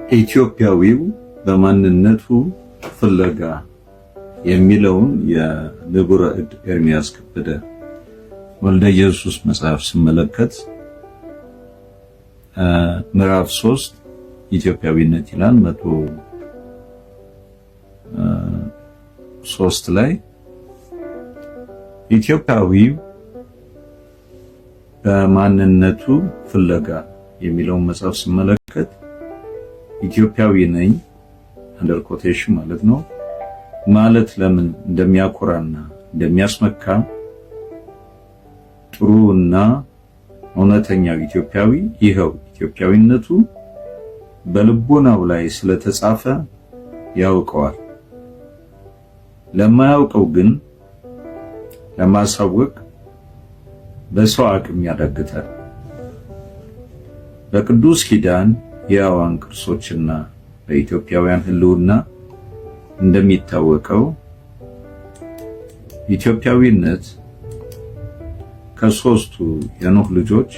ኢትዮጵያዊው በማንነቱ ፍለጋ የሚለውን የንቡረ እድ ኤርምያስ ከበደ ወልደ ኢየሱስ መጽሐፍ ስመለከት ምዕራፍ 3 ኢትዮጵያዊነት ይላል 103 ላይ ኢትዮጵያዊው በማንነቱ ፍለጋ የሚለውን መጽሐፍ ስመለከት ኢትዮጵያዊ ነኝ አንደር ኮቴሽን ማለት ነው ማለት ለምን እንደሚያኮራና እንደሚያስመካ ጥሩና እውነተኛው ኢትዮጵያዊ ይኸው ኢትዮጵያዊነቱ በልቦናው ላይ ስለተጻፈ ያውቀዋል። ለማያውቀው ግን ለማሳወቅ በሰው አቅም ያዳግታል። በቅዱስ ኪዳን የአዋን ቅርሶችና በኢትዮጵያውያን ሕልውና እንደሚታወቀው ኢትዮጵያዊነት ከሶስቱ የኖህ ልጆች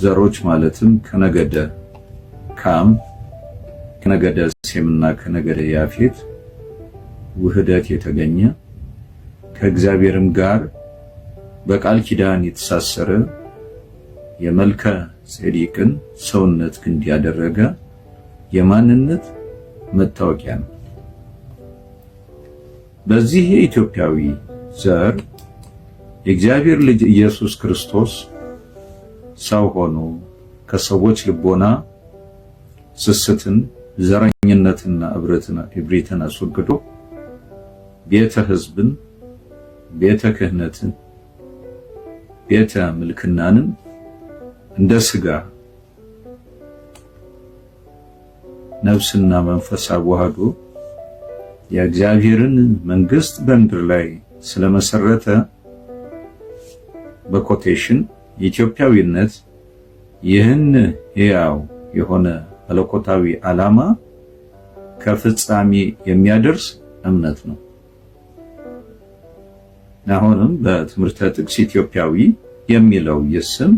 ዘሮች ማለትም ከነገደ ካም፣ ከነገደ ሴምና ከነገደ ያፌት ውህደት የተገኘ ከእግዚአብሔርም ጋር በቃል ኪዳን የተሳሰረ የመልከ ጼዴቅን ሰውነት ግንድ ያደረገ የማንነት መታወቂያ ነው። በዚህ የኢትዮጵያዊ ዘር የእግዚአብሔር ልጅ ኢየሱስ ክርስቶስ ሰው ሆኖ ከሰዎች ልቦና ስስትን፣ ዘረኝነትና እብሪትን አስወግዶ ቤተ ሕዝብን፣ ቤተ ክህነትን፣ ቤተ ምልክናንን እንደ ሥጋ ነፍስና መንፈስ አዋህዶ የእግዚአብሔርን መንግስት በምድር ላይ ስለመሰረተ በኮቴሽን ኢትዮጵያዊነት ይህን ሕያው የሆነ መለኮታዊ ዓላማ ከፍጻሜ የሚያደርስ እምነት ነው። አሁንም በትምህርተ ጥቅስ ኢትዮጵያዊ የሚለው ስም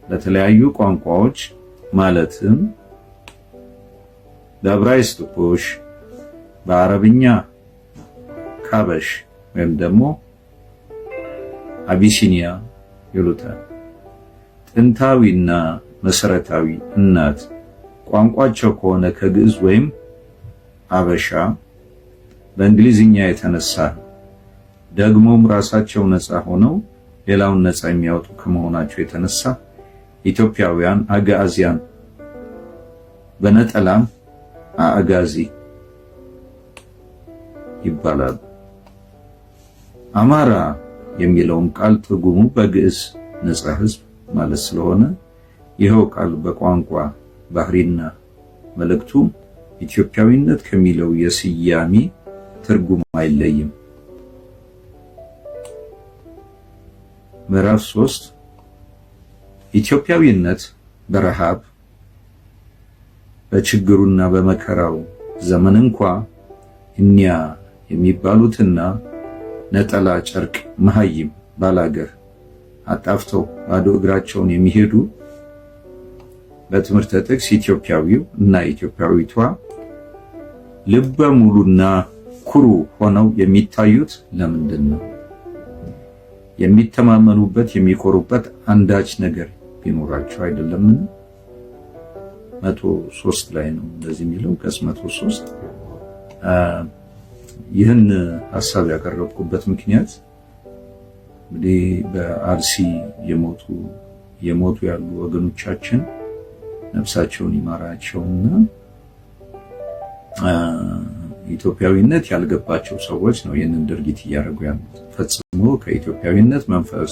በተለያዩ ቋንቋዎች ማለትም በዕብራይስጥ ኩሽ፣ በአረብኛ ካበሽ ወይም ደግሞ አቢሲኒያ ይሉታል። ጥንታዊና መሰረታዊ እናት ቋንቋቸው ከሆነ ከግዕዝ ወይም አበሻ በእንግሊዝኛ የተነሳ ደግሞም ራሳቸው ነፃ ሆነው ሌላውን ነፃ የሚያወጡ ከመሆናቸው የተነሳ ኢትዮጵያውያን አጋዚያን በነጠላም አጋዚ ይባላሉ። አማራ የሚለውም ቃል ትርጉሙ በግዕዝ ነፃ ሕዝብ ማለት ስለሆነ ይኸው ቃል በቋንቋ ባህሪና መልእክቱ ኢትዮጵያዊነት ከሚለው የስያሜ ትርጉም አይለይም። ምዕራፍ 3 ኢትዮጵያዊነት በረሃብ በችግሩና በመከራው ዘመን እንኳ እኒያ የሚባሉትና ነጠላ ጨርቅ መሃይም ባላገር አጣፍተው ባዶ እግራቸውን የሚሄዱ በትምህርተ ጥቅስ ኢትዮጵያዊው እና ኢትዮጵያዊቷ ልበ ሙሉና ኩሩ ሆነው የሚታዩት ለምንድን ነው? የሚተማመኑበት የሚኮሩበት አንዳች ነገር ቢኖራቸው አይደለምን? 103 ላይ ነው እንደዚህ የሚለው ቀስ 103 ይህን ሐሳብ ያቀረብኩበት ምክንያት እንግዲህ በአርሲ የሞቱ ያሉ ወገኖቻችን ነፍሳቸውን ይማራቸውና ኢትዮጵያዊነት ያልገባቸው ሰዎች ነው ይህንን ድርጊት እያደረጉ ያሉት። ፈጽሞ ከኢትዮጵያዊነት መንፈስ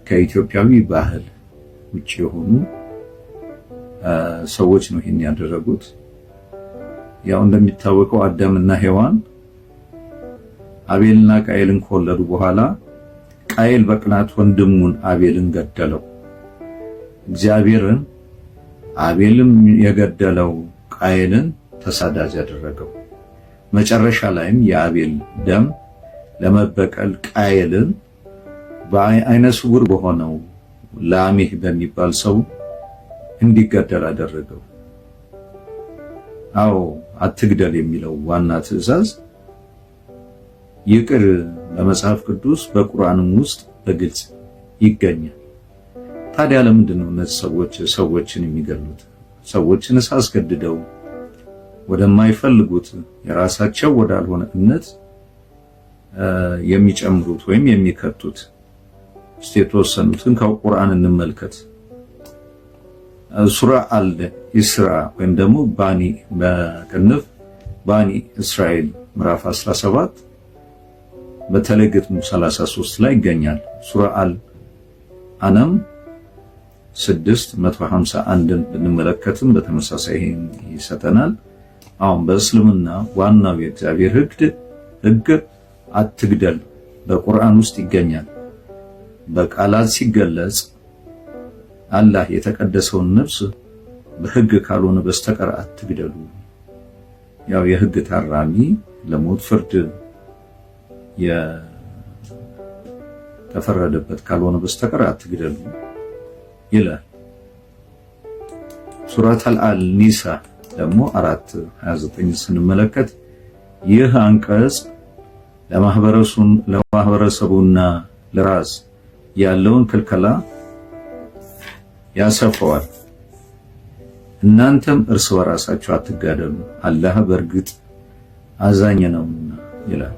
ከኢትዮጵያዊ ባህል ውጭ የሆኑ ሰዎች ነው ይህን ያደረጉት። ያው እንደሚታወቀው አዳምና ሔዋን አቤልና ቃየልን ከወለዱ በኋላ ቃየል በቅናት ወንድሙን አቤልን ገደለው። እግዚአብሔርን አቤልም የገደለው ቃየልን ተሳዳጅ ያደረገው። መጨረሻ ላይም የአቤል ደም ለመበቀል ቃየልን በአይነ ስውር በሆነው ላሜህ በሚባል ሰው እንዲገደል አደረገው። አዎ አትግደል የሚለው ዋና ትዕዛዝ ይቅር በመጽሐፍ ቅዱስ በቁርአንም ውስጥ በግልጽ ይገኛል። ታዲያ ለምንድን ነው እነዚህ ሰዎች ሰዎችን የሚገሉት? ሰዎችን አስገድደው ወደማይፈልጉት የራሳቸው ወዳልሆነ እምነት የሚጨምሩት ወይም የሚከቱት? እስቲ የተወሰኑትን ከቁርአን እንመልከት። ሱራ አል-ኢስራ ወይም ደግሞ ባኒ በቅንፍ ባኒ እስራኤል ምዕራፍ 17 በተለይ ግጥሙ 33 ላይ ይገኛል። ሱራ አል-አናም 651ን ብንመለከትም በተመሳሳይ ይሰጠናል። አሁን በእስልምና ዋናው የእግዚአብሔር ሕግ አትግደል በቁርአን ውስጥ ይገኛል። በቃላት ሲገለጽ አላህ የተቀደሰውን ነፍስ በሕግ ካልሆነ በስተቀር አትግደሉ። ያው የሕግ ታራሚ ለሞት ፍርድ የተፈረደበት ካልሆነ በስተቀር አትግደሉ ይላል። ሱረት አል-ኒሳ ደግሞ 4:29 ስንመለከት ይህ አንቀጽ ለማህበረሰቡና ለራስ ያለውን ክልከላ ያሰፈዋል። እናንተም እርስ በራሳችሁ አትጋደሉ አላህ በእርግጥ አዛኝ ነውና ይላል።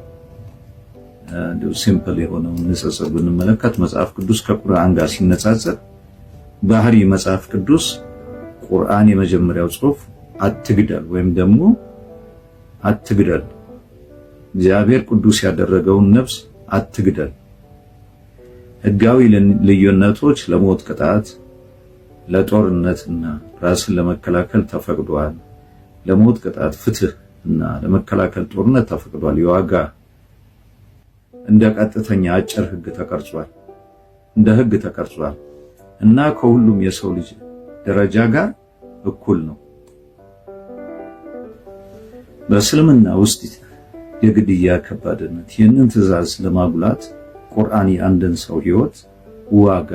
እንደው ሲምፕል የሆነው ንጽጽር ብንመለከት መጽሐፍ ቅዱስ ከቁርአን ጋር ሲነጻጸር ባህሪ መጽሐፍ ቅዱስ ቁርአን የመጀመሪያው ጽሑፍ አትግደል ወይም ደግሞ አትግደል፣ እግዚአብሔር ቅዱስ ያደረገውን ነፍስ አትግደል። ሕጋዊ ልዩነቶች ለሞት ቅጣት፣ ለጦርነትና ራስን ለመከላከል ተፈቅዷል። ለሞት ቅጣት ፍትህ እና ለመከላከል ጦርነት ተፈቅዷል። የዋጋ እንደ ቀጥተኛ አጭር ሕግ ተቀርጿል፣ እንደ ሕግ ተቀርጿል እና ከሁሉም የሰው ልጅ ደረጃ ጋር እኩል ነው። በእስልምና ውስጥ የግድያ ከባድነት ይህንን ትዕዛዝ ለማጉላት ቁርአን የአንድን ሰው ሕይወት ዋጋ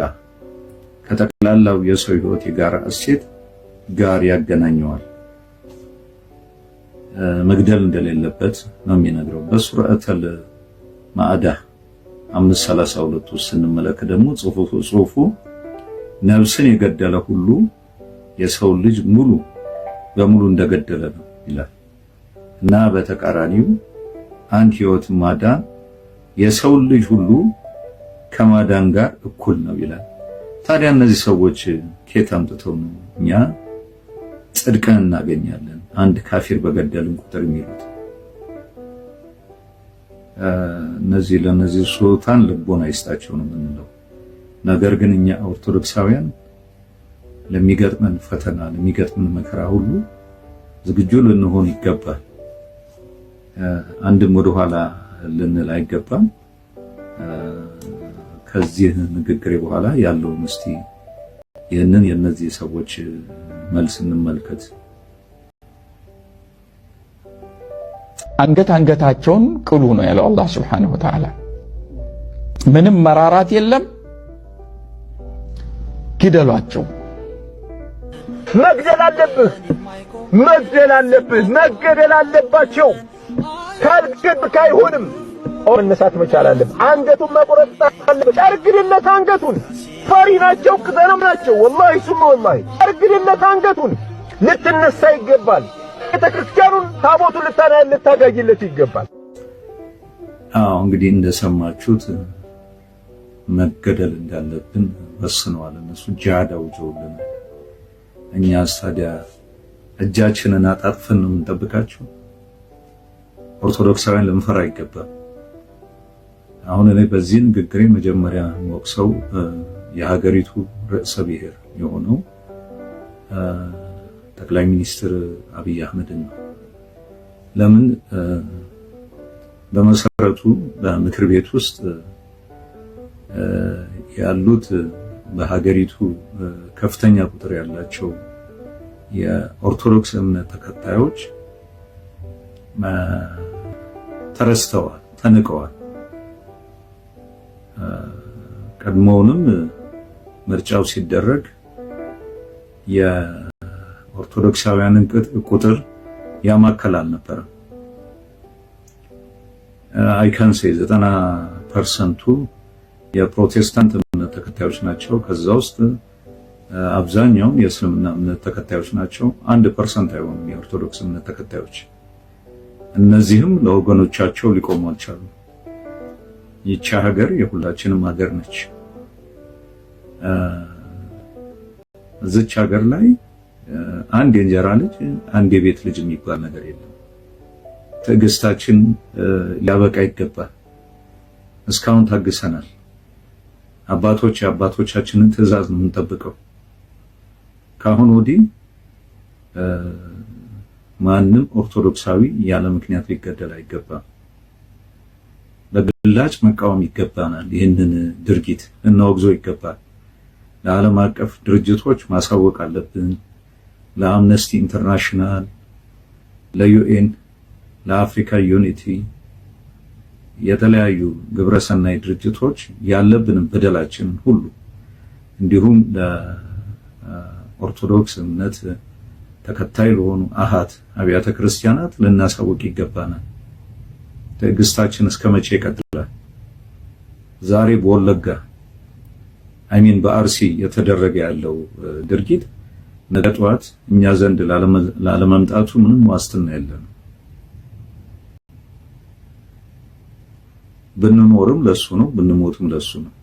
ከጠቅላላው የሰው ሕይወት የጋራ እሴት ጋር ያገናኘዋል። መግደል እንደሌለበት ነው የሚነግረው። በሱረቱል ማዕዳ 5:32 ውስጥ ስንመለከት ደግሞ ጽሑፉ ነፍስን የገደለ ሁሉ የሰው ልጅ ሙሉ በሙሉ እንደገደለ ነው ይላል እና በተቃራኒው አንድ ሕይወት ማዳን የሰው ልጅ ሁሉ ከማዳን ጋር እኩል ነው ይላል። ታዲያ እነዚህ ሰዎች ከየት አምጥተው ነው እኛ ጽድቅን እናገኛለን አንድ ካፊር በገደልን ቁጥር የሚሉት? ለነዚህ ሱልጣን ልቦና ይስጣቸው ነው የምንለው። ነገር ግን እኛ ኦርቶዶክሳውያን ለሚገጥመን ፈተና ለሚገጥመን መከራ ሁሉ ዝግጁ ልንሆን ይገባል። አንድም ወደኋላ ልንል አይገባም። ከዚህ ንግግሬ በኋላ ያለውን እስቲ ይህንን የነዚህ ሰዎች መልስ እንመልከት። አንገታቸውን ቅሉ ነው ያለው አላህ Subhanahu Wa Ta'ala። ምንም መራራት የለም፣ ግደሏቸው። መግደል አለብህ፣ መግደል አለባቸው። ካልገድክ አይሆንም። መነሳት መቻል አለብህ። አንገቱን መቁረጥ አለብህ። ጨርግድለት አንገቱን። ፈሪ ናቸው፣ ቅዘናም ናቸው። ወላሂ ሱም ወላሂ ጨርግድለት አንገቱን። ልትነሳ ይገባል። ቤተክርስቲያኑን ታቦቱን ልታጋይለት ይገባል። እንግዲህ እንደሰማችሁት መገደል እንዳለብን ወስነዋል እነሱ ጃዳ ውጀውልን። እኛስ ታዲያ እጃችንን አጣጥፈን ነው የምንጠብቃቸው? ኦርቶዶክሳውያን ልንፈራ አይገባም። አሁን እኔ በዚህ ንግግሬ መጀመሪያ ወቅሰው የሀገሪቱ ርዕሰ ብሔር የሆነው ጠቅላይ ሚኒስትር አብይ አህመድን ነው። ለምን በመሰረቱ በምክር ቤት ውስጥ ያሉት በሀገሪቱ ከፍተኛ ቁጥር ያላቸው የኦርቶዶክስ እምነት ተከታዮች ተረስተዋል፣ ተንቀዋል። ቀድሞውንም ምርጫው ሲደረግ የኦርቶዶክሳውያንን ቁጥር ያማከል አልነበረም። አይ ካን ሴ 90% የፕሮቴስታንት እምነት ተከታዮች ናቸው። ከዛ ውስጥ አብዛኛው የእስልምና እምነት ተከታዮች ናቸው። 1% አይሆኑም የኦርቶዶክስ እምነት ተከታዮች። እነዚህም ለወገኖቻቸው ሊቆሙ አልቻሉም። ይቺ ሀገር የሁላችንም ሀገር ነች። እዚች ሀገር ላይ አንድ የእንጀራ ልጅ አንድ የቤት ልጅ የሚባል ነገር የለም። ትዕግስታችን ሊያበቃ ይገባል። እስካሁን ታግሰናል። የአባቶቻችንን ትዕዛዝ ነው የምንጠብቀው። ካሁን ወዲህ ማንም ኦርቶዶክሳዊ ያለ ምክንያት ሊገደል አይገባም። በግላጭ መቃወም ይገባናል። ይህንን ድርጊት እናወግዘው ይገባል። ለዓለም አቀፍ ድርጅቶች ማሳወቅ አለብን። ለአምነስቲ ኢንተርናሽናል፣ ለዩኤን፣ ለአፍሪካ ዩኒቲ፣ የተለያዩ ግብረሰናይ ድርጅቶች ያለብንን በደላችን ሁሉ እንዲሁም ለኦርቶዶክስ እምነት ተከታይ ለሆኑ አሃት አብያተ ክርስቲያናት ልናሳውቅ ይገባናል። ትዕግስታችን እስከ መቼ ይቀጥላል? ዛሬ በወለጋ በአርሲ የተደረገ ያለው ድርጊት ነገ ጠዋት እኛ ዘንድ ላለመምጣቱ ምንም ዋስትና የለንም። ብንኖርም ለሱ ነው፣ ብንሞትም ለሱ ነው።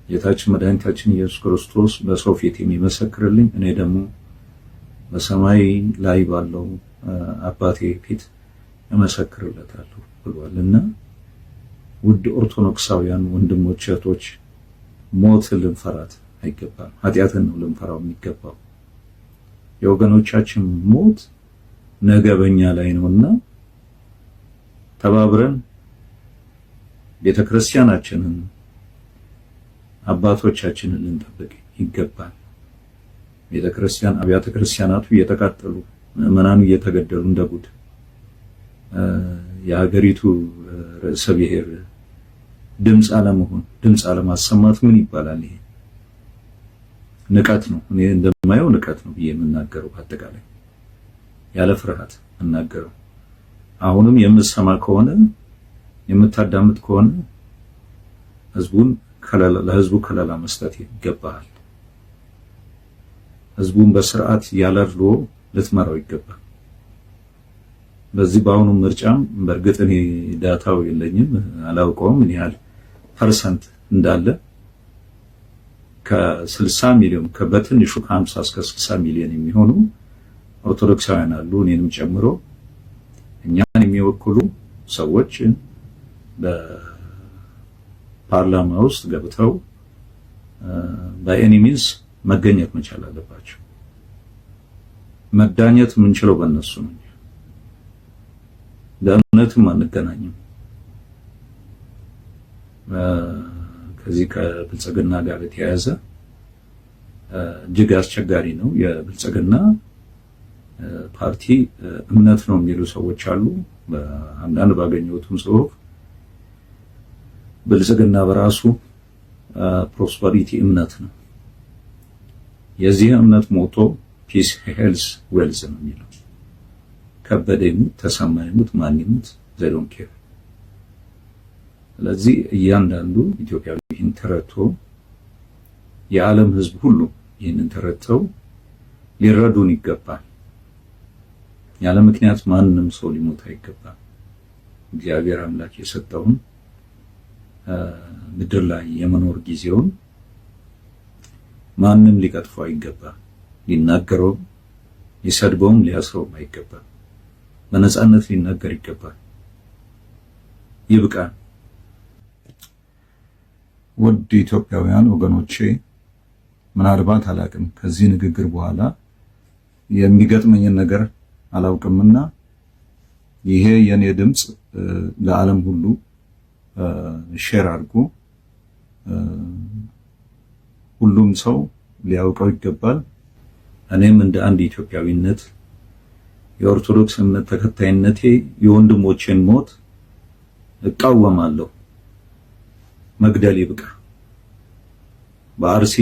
ጌታችን መድኃኒታችን ኢየሱስ ክርስቶስ በሰው ፊት የሚመሰክርልኝ እኔ ደግሞ በሰማይ ላይ ባለው አባቴ ፊት እመሰክርለታለሁ ብሏልና ውድ ኦርቶዶክሳውያን ወንድሞች እህቶች፣ ሞት ልንፈራት አይገባም። ኃጢአትን ነው ልንፈራው የሚገባው። የወገኖቻችን ሞት ነገ በእኛ ላይ ነውና ተባብረን ቤተክርስቲያናችንን አባቶቻችንን ልንጠብቅ ይገባል። ቤተክርስቲያን አብያተ ክርስቲያናቱ እየተቃጠሉ ምዕመናኑ እየተገደሉ እንደጉድ የሀገሪቱ ርዕሰ ብሔር ድምፅ አለመሆን፣ ድምፅ አለማሰማት ምን ይባላል? ይሄ ንቀት ነው። እኔ እንደማየው ንቀት ነው ብዬ የምናገረው። አጠቃላይ ያለ ፍርሃት እናገረው። አሁንም የምትሰማ ከሆነ የምታዳምጥ ከሆነ ለህዝቡ ከለላ መስጠት ይገባል። ህዝቡን በስርዓት ያለርሎ ልትመራው ይገባል። በዚህ በአሁኑ ምርጫም በእርግጥ እኔ ዳታው የለኝም፣ አላውቀውም ምን ያህል ፐርሰንት እንዳለ ከ60 ሚሊዮን በትንሹ ከ50 እስከ 60 ሚሊዮን የሚሆኑ ኦርቶዶክሳውያን አሉ፣ እኔንም ጨምሮ እኛን የሚወክሉ ሰዎች በፓርላማ ውስጥ ገብተው በኤኒ ሚንስ መገኘት መቻል አለባቸው። መዳኘት የምንችለው በእነሱ ነው። በእምነትም አንገናኝም። ከዚህ ከብልጽግና ጋር የተያያዘ እጅግ አስቸጋሪ ነው። የብልጽግና ፓርቲ እምነት ነው የሚሉ ሰዎች አሉ። በአንዳንድ ባገኘሁትም ጽሑፍ ብልጽግና በራሱ ፕሮስፐሪቲ እምነት ነው። የዚህ እምነት ሞቶ ፒስ ሄልስ ዌልዝ ነው የሚለው። ከበደ ይሙት ተሰማ ይሙት ማን ይሙት they don't care። ስለዚህ እያንዳንዱ ኢትዮጵያዊ ይህን ተረድቶ የዓለም ሕዝብ ሁሉ ይህንን ተረድተው ሊረዱን ይገባል። ያለ ምክንያት ማንም ሰው ሊሞት አይገባም። እግዚአብሔር አምላክ የሰጠውን ምድር ላይ የመኖር ጊዜውን ማንም ሊቀጥፈው አይገባም። ሊናገረውም ሊሰድበውም ሊያስረውም አይገባም። በነፃነት ሊናገር ይገባል። ይብቃል። ውድ ኢትዮጵያውያን ወገኖቼ፣ ምናልባት አላቅም ከዚህ ንግግር በኋላ የሚገጥመኝን ነገር አላውቅምና ይሄ የኔ ድምጽ ለዓለም ሁሉ ሼር አድርጎ ሁሉም ሰው ሊያውቀው ይገባል። እኔም እንደ አንድ ኢትዮጵያዊነት የኦርቶዶክስ እምነት ተከታይነቴ የወንድሞቼን ሞት እቃወማለሁ። መግደል ይብቃ። በአርሲ